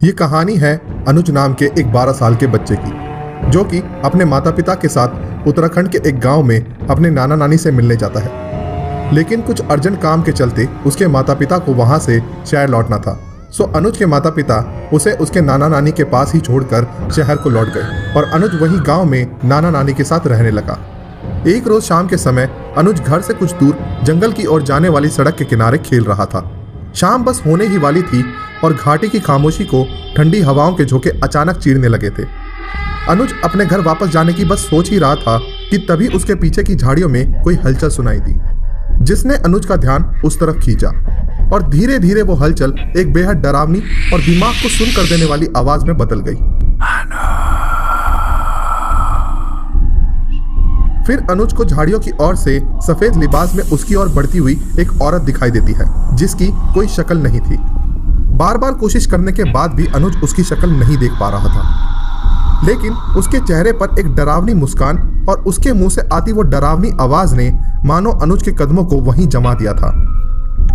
ये कहानी है अनुज नाम के एक 12 साल के बच्चे की, जो कि अपने माता पिता के साथ उत्तराखंड के एक गांव में अपने नाना नानी से मिलने जाता है। लेकिन कुछ अर्जेंट काम के चलते उसके माता पिता को वहां से शहर लौटना था। सो अनुज के माता पिता उसे उसके नाना नानी के पास ही छोड़कर शहर को लौट गए और अनुज वही गांव में नाना नानी के साथ रहने लगा। एक रोज शाम के समय अनुज घर से कुछ दूर जंगल की ओर जाने वाली सड़क के किनारे खेल रहा था। शाम बस होने ही वाली थी और घाटी की खामोशी को ठंडी हवाओं के झोंके अचानक चीरने लगे थे। अनुज अपने घर वापस जाने की बस सोच ही रहा था कि तभी उसके पीछे की झाड़ियों में कोई हलचल सुनाई दी, जिसने अनुज का ध्यान उस तरफ खींचा और धीरे धीरे वो हलचल एक बेहद डरावनी और दिमाग को सुन कर देने वाली आवाज में बदल गई। फिर अनुज को झाड़ियों की ओर से सफेद लिबास में उसकी ओर बढ़ती हुई एक औरत दिखाई देती है, जिसकी कोई शक्ल नहीं थी। बार बार कोशिश करने के बाद भी अनुज उसकी शक्ल नहीं देख पा रहा था, लेकिन उसके चेहरे पर एक डरावनी मुस्कान और उसके मुंह से आती वो डरावनी आवाज ने मानो अनुज के कदमों को वहीं जमा दिया था।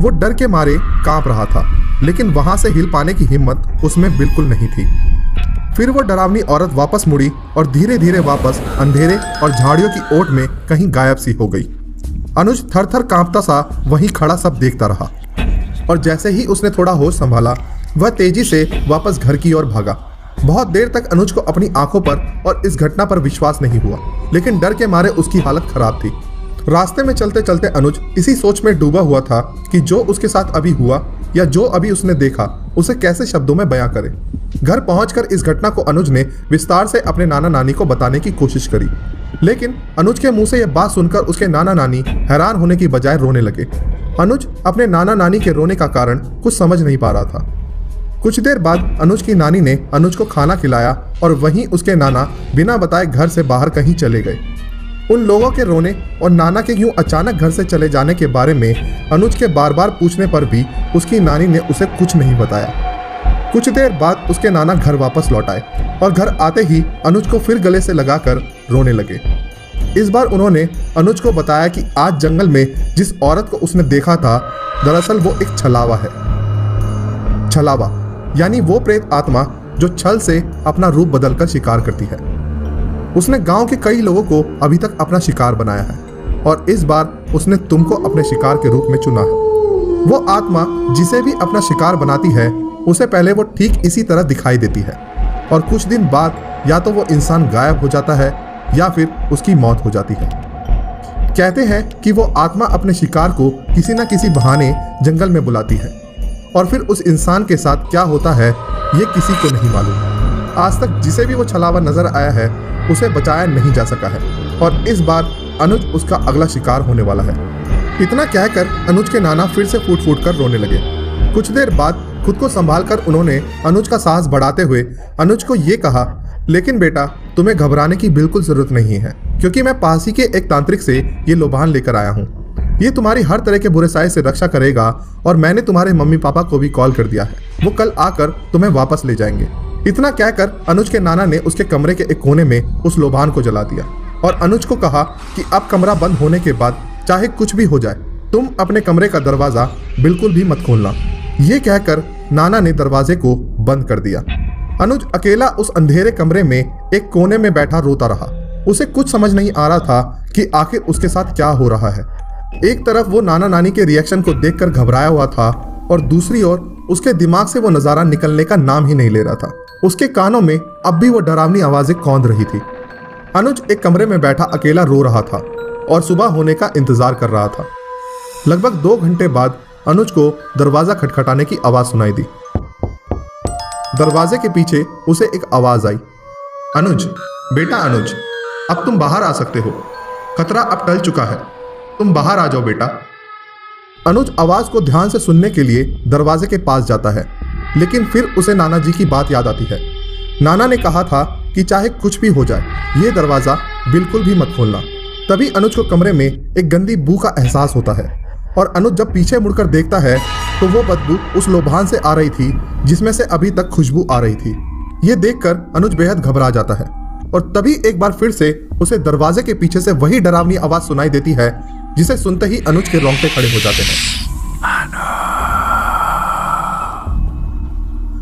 वो डर के मारे कांप रहा था, लेकिन वहां से हिल पाने की हिम्मत उसमें बिल्कुल नहीं थी। फिर वो डरावनी औरत वापस मुड़ी और धीरे धीरे वापस अंधेरे और झाड़ियों की ओट में कहीं गायब सी हो गई। अनुज थर थर कांपता सा वहीं खड़ा सब देखता रहा और जैसे ही उसने थोड़ा होश संभाला, वह तेजी से वापस घर की ओर भागा। बहुत देर तक अनुज को अपनी आंखों पर और इस घटना पर विश्वास नहीं हुआ, लेकिन डर के मारे उसकी हालत खराब थी। रास्ते में चलते चलते अनुज इसी सोच में डूबा हुआ था कि जो उसके साथ अभी हुआ या जो अभी उसने देखा उसे कैसे शब्दों में बयां करे। घर पहुंचकर इस घटना को अनुज ने विस्तार से अपने नाना नानी को बताने की कोशिश करी, लेकिन अनुज के मुंह से यह बात सुनकर उसके नाना नानी हैरान होने की बजाय रोने लगे। अनुज अपने नाना नानी के रोने का कारण कुछ समझ नहीं पा रहा था। कुछ देर बाद अनुज की नानी ने अनुज को खाना खिलाया और वहीं उसके नाना बिना बताए घर से बाहर कहीं चले गए। उन लोगों के रोने और नाना के यूं अचानक घर से चले जाने के बारे में अनुज के बार बार पूछने पर भी उसकी नानी ने उसे कुछ नहीं बताया। कुछ देर बाद उसके नाना घर वापस लौट आए और घर आते ही अनुज को फिर गले से लगाकर रोने लगे। इस बार उन्होंने अनुज को बताया कि आज जंगल में जिस औरत को उसने देखा था, दरअसल वो एक छलावा है। छलावा यानी वो प्रेत आत्मा जो छल से अपना रूप बदलकर शिकार करती है। उसने गांव के कई लोगों को अभी तक अपना शिकार बनाया है और इस बार उसने तुमको अपने शिकार के रूप में चुना है। वो आत्मा जिसे भी अपना शिकार बनाती है, उसे पहले वो ठीक इसी तरह दिखाई देती है और कुछ दिन बाद या तो वो इंसान गायब हो जाता है या फिर उसकी मौत हो जाती है। कहते हैं कि वो आत्मा अपने शिकार को किसी न किसी बहाने जंगल में बुलाती है और फिर उस इंसान के साथ क्या होता है ये किसी को नहीं मालूम। आज तक जिसे भी वो छलावा नजर आया है उसे बचाया नहीं जा सका है और इस बार अनुज उसका अगला शिकार होने वाला है। इतना कहकर अनुज के नाना फिर से फूट फूट कर रोने लगे। कुछ देर बाद खुद को संभाल कर उन्होंने अनुज का साहस बढ़ाते हुए अनुज को ये कहा, लेकिन बेटा तुम्हें घबराने की बिल्कुल जरूरत नहीं है, क्योंकि मैं पास ही के एक तांत्रिक से ये लोबान लेकर आया हूँ। ये तुम्हारी हर तरह के बुरे साए से रक्षा करेगा और मैंने तुम्हारे मम्मी पापा को भी कॉल कर दिया है, वो कल आकर तुम्हें वापस ले जाएंगे। इतना कहकर अनुज के नाना ने उसके कमरे के एक कोने में उस लोबान को जला दिया और अनुज को कहा कि अब कमरा बंद होने के बाद चाहे कुछ भी हो जाए, तुम अपने कमरे का दरवाजा बिल्कुल भी मत खोलना। ये कहकर नाना ने दरवाजे को बंद कर दिया। अनुज अकेला उस अंधेरे कमरे में एक कोने में बैठा रोता रहा। उसे कुछ समझ नहीं आ रहा था कि आखिर उसके साथ क्या हो रहा है। एक तरफ वो नाना नानी के रिएक्शन को देखकर घबराया हुआ था और दूसरी ओर उसके दिमाग से वो नजारा निकलने का नाम ही नहीं ले रहा था। उसके कानों में अब भी वो डरावनी आवाजें कौंध रही थी। अनुज एक कमरे में बैठा अकेला रो रहा था और सुबह होने का इंतजार कर रहा था। लगभग 2 घंटे बाद अनुज को दरवाजा खटखटाने की आवाज सुनाई दी। दरवाजे के पीछे उसे एक आवाज आई, अनुज, बेटा अनुज, अब तुम बाहर आ सकते हो। खतरा अब टल चुका है, तुम बाहर आ जाओ बेटा। अनुज आवाज को ध्यान से सुनने के लिए दरवाजे के पास जाता है, लेकिन फिर उसे नाना जी की बात याद आती है। नाना ने कहा था कि चाहे कुछ भी हो जाए, ये दरवाजा बिल्कुल भी मत खोलना। तभी अनुज को कमरे में एक गंदी बू का एहसास होता है और अनुज जब पीछे मुड़कर देखता है तो वो बदबू उस लोबान से आ रही थी जिसमें से अभी तक खुशबू आ रही थी। ये देखकर अनुज बेहद घबरा जाता है और तभी एक बार फिर से उसे दरवाजे के पीछे से वही डरावनी आवाज सुनाई देती है, जिसे सुनते ही अनुज के रोंगटे खड़े हो जाते हैं।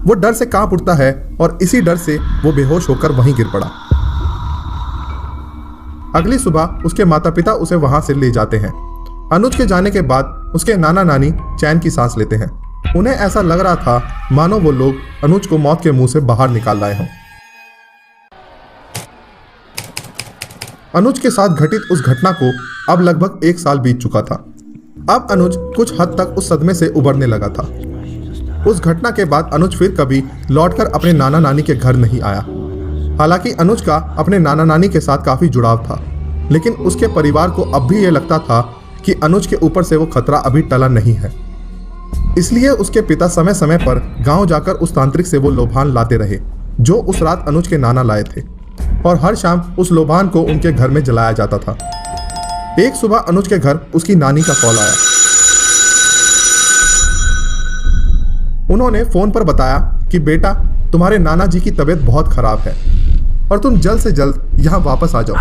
वो डर से कांप उठता है और इसी डर से वो बेहोश होकर वहीं गिर पड़ा। अगली सुबह उसके माता पिता उसे वहां से ले जाते हैं। अनुज के जाने के बाद उसके नाना नानी चैन की सांस लेते हैं। उन्हें ऐसा लग रहा था मानो वो लोग अनुज को मौत के मुंह से बाहर निकाल लाए हों। अनुज के साथ घटित उस घटना को अब लगभग 1 साल बीत चुका था। अब अनुज कुछ हद तक उस सदमे से उबरने लगा था। उस घटना के बाद अनुज फिर कभी लौटकर अपने नाना नानी के घर नहीं आया। हालांकि अनुज का अपने नाना नानी के साथ काफी जुड़ाव था, लेकिन उसके परिवार को अब भी यह लगता था कि अनुज के ऊपर से वो खतरा अभी टला नहीं है। इसलिए उसके पिता समय समय पर गांव जाकर उस तांत्रिक से वो लोभान लाते रहे जो उस रात अनुज के नाना लाए थे, और हर शाम उस लोभान को उनके घर में जलाया जाता था। एक सुबह अनुज के घर उसकी नानी का कॉल आया। उन्होंने फोन पर बताया कि बेटा, तुम्हारे नाना जी की तबीयत बहुत खराब है और तुम जल्द से जल्द यहाँ वापस आ जाओ।